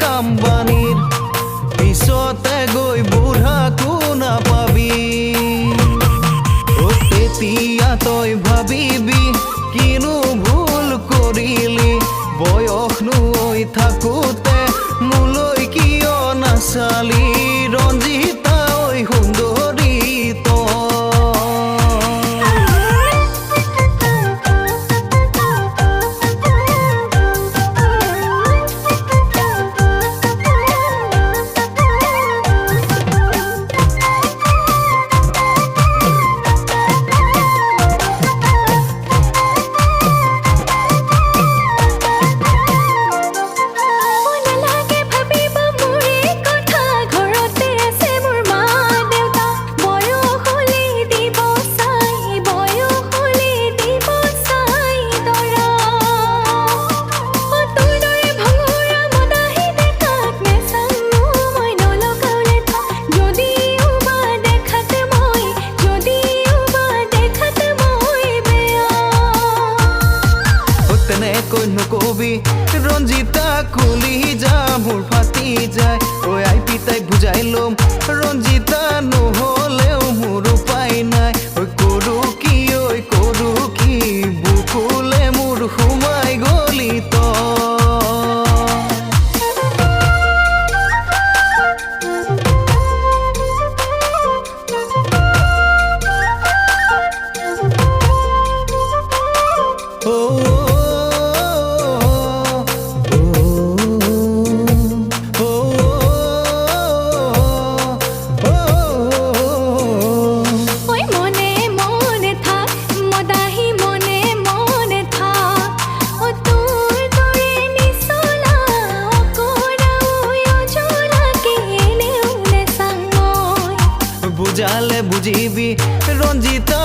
কাম্বানীৰ পিছতে গৈ বুঢ়াকো নাপাবি তেতিয়া তই ভাবিবি কিনো ভুল কৰিলি বয়সনো হৈ থাকোতে মোলৈ কিয় নাচালি ৰঞ্জিতা ঐ সুন্দৰী নকবি ৰঞ্জিতা খুলি যা মোৰ ফাটি যায় ঐ আই পিতাই বুজাই লম ৰঞ্জিতা নহ'লেও মোৰ উপায় নাই ঐ কৰো কি বুকুলে মোৰ সোমাই গলি বুজালে বুজিবি ৰঞ্জিতা